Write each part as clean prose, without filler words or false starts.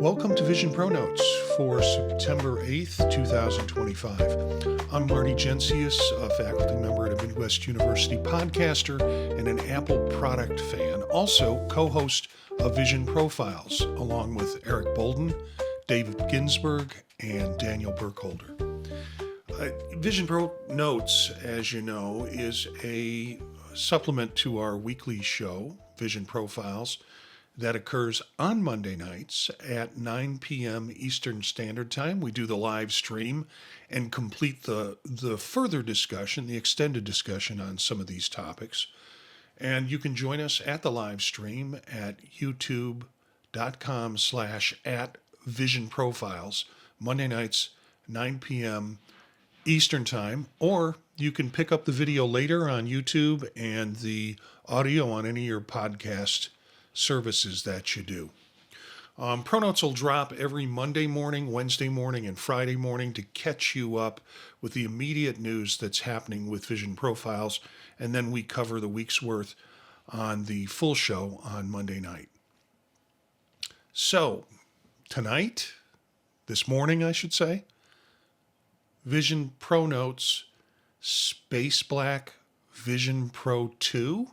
Welcome to Vision ProNotes for September 8th, 2025. I'm Marty Gensius, a faculty member at a Midwest University podcaster and an Apple product fan, also co-host of Vision Profiles, along with Eric Bolden, David Ginsberg, and Daniel Burkholder. Vision ProNotes, as you know, is a supplement to our weekly show, Vision Profiles, that occurs on Monday nights at 9 p.m. Eastern Standard Time. We do the live stream and complete the further discussion, the extended discussion on some of these topics. And you can join us at the live stream at youtube.com/@visionprofiles, Monday nights, 9 p.m. Eastern Time, or you can pick up the video later on YouTube and the audio on any of your podcast services that you do. ProNotes will drop every Monday morning, Wednesday morning, and Friday morning to catch you up with the immediate news that's happening with Vision Profiles, and then we cover the week's worth on the full show on Monday night. So, tonight, this morning I should say, Vision ProNotes Space Black Vision Pro 2.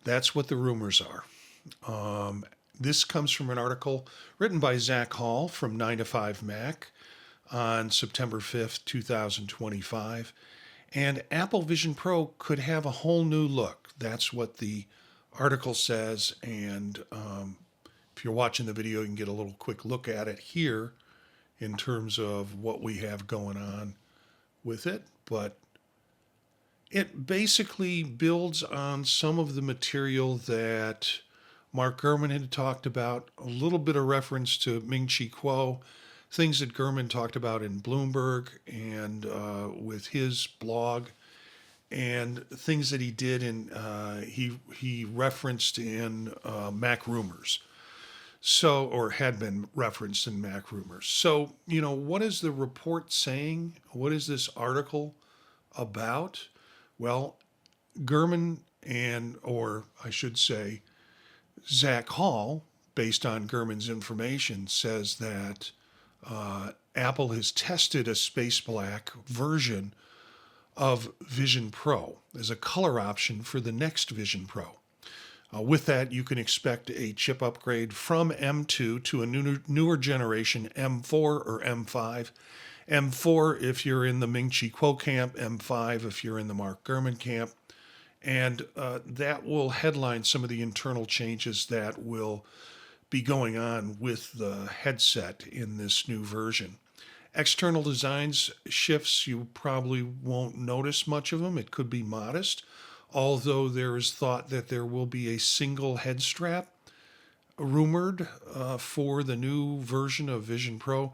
That's what the rumors are. This comes from an article written by Zac Hall from 9 to 5 Mac on September 5th, 2025. And Apple Vision Pro could have a whole new look. That's what the article says. And if you're watching the video, you can get a little quick look at it here in terms of what we have going on with it. But it basically builds on some of the material that Mark Gurman had talked about, a little bit of reference to Ming-Chi Kuo, things that Gurman talked about in Bloomberg and with his blog, and things that he did in, he referenced in Mac Rumors. So, or had been referenced in Mac Rumors. So, what is the report saying? What is this article about? Well, Gurman or I should say, Zac Hall, based on Gurman's information, says that Apple has tested a space black version of Vision Pro as a color option for the next Vision Pro. With that, you can expect a chip upgrade from M2 to a newer generation, M4 or M5. M4 if you're in the Ming-Chi Kuo camp, M5 if you're in the Mark Gurman camp. And that will headline some of the internal changes that will be going on with the headset in this new version. External designs shifts, you probably won't notice much of them. It could be modest, although there is thought that there will be a single head strap rumored for the new version of Vision Pro.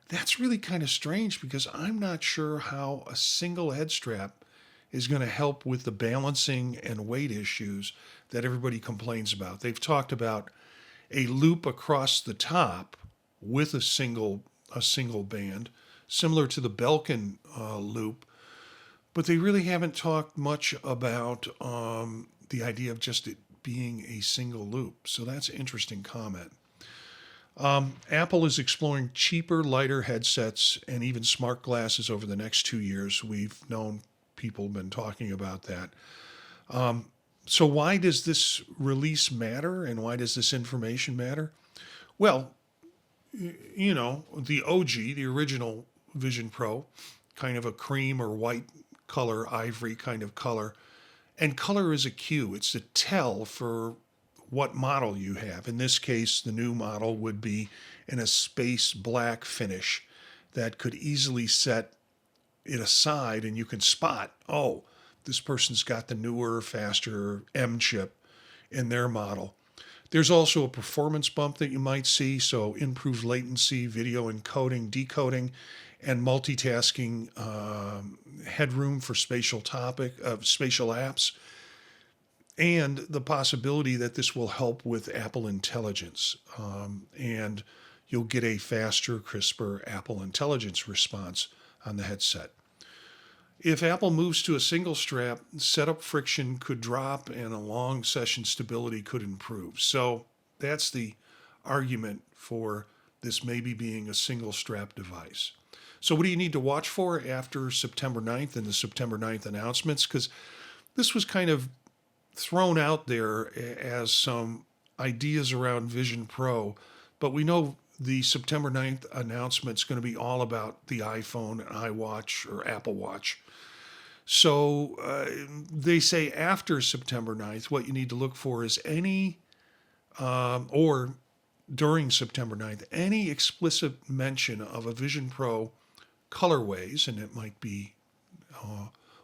That's really kind of strange because I'm not sure how a single head strap is going to help with the balancing and weight issues that everybody complains about. They've talked about a loop across the top with a single band, similar to the Belkin loop, but they really haven't talked much about the idea of just it being a single loop. So that's an interesting comment. Apple is exploring cheaper, lighter headsets and even smart glasses over the next 2 years. We've known people have been talking about that. So why does this release matter and why does this information matter? Well, the OG, the original Vision Pro, kind of a cream or white color, ivory kind of color. And color is a cue. It's a tell for what model you have. In this case, the new model would be in a space black finish that could easily set it aside and you can spot, oh, this person's got the newer, faster M chip in their model. There's also a performance bump that you might see, so improved latency, video encoding, decoding, and multitasking, headroom for spatial apps, and the possibility that this will help with Apple Intelligence, and you'll get a faster, crisper Apple Intelligence response on the headset. If Apple moves to a single strap, setup friction could drop and a long session stability could improve. So that's the argument for this maybe being a single strap device. So what do you need to watch for after September 9th and the September 9th announcements? Because this was kind of thrown out there as some ideas around Vision Pro, but we know the September 9th announcement is going to be all about the iPhone, iWatch, or Apple Watch. So they say after September 9th, what you need to look for is or during September 9th, any explicit mention of a Vision Pro colorways, and it might be,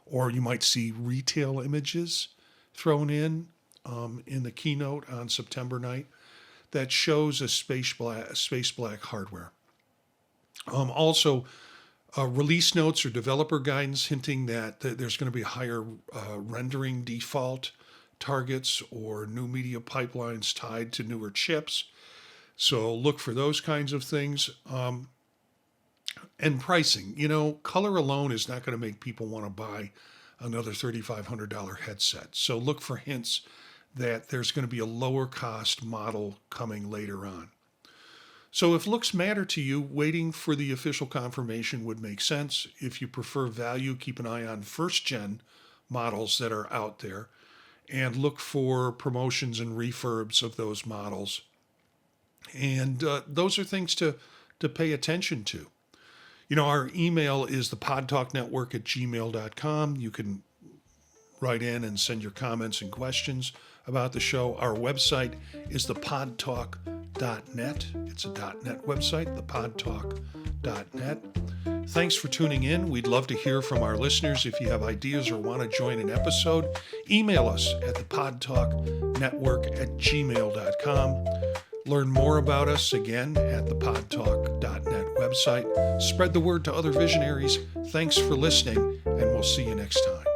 or you might see retail images thrown in the keynote on September 9th that shows a space black hardware. Also, release notes or developer guidance hinting that there's going to be higher rendering default targets or new media pipelines tied to newer chips. So look for those kinds of things. And pricing. Color alone is not going to make people want to buy another $3,500 headset. So look for hints that there's going to be a lower cost model coming later on. So if looks matter to you, waiting for the official confirmation would make sense. If you prefer value, keep an eye on first gen models that are out there and look for promotions and refurbs of those models. And those are things to pay attention to. Our email is thepodtalknetwork@gmail.com. You can write in and send your comments and questions about the show. Our website is thepodtalk.net. It's a .net website, thepodtalk.net. Thanks for tuning in. We'd love to hear from our listeners. If you have ideas or want to join an episode, email us at thepodtalknetwork@gmail.com. Learn more about us again at the podtalk.net website. Spread the word to other visionaries. Thanks for listening, and we'll see you next time.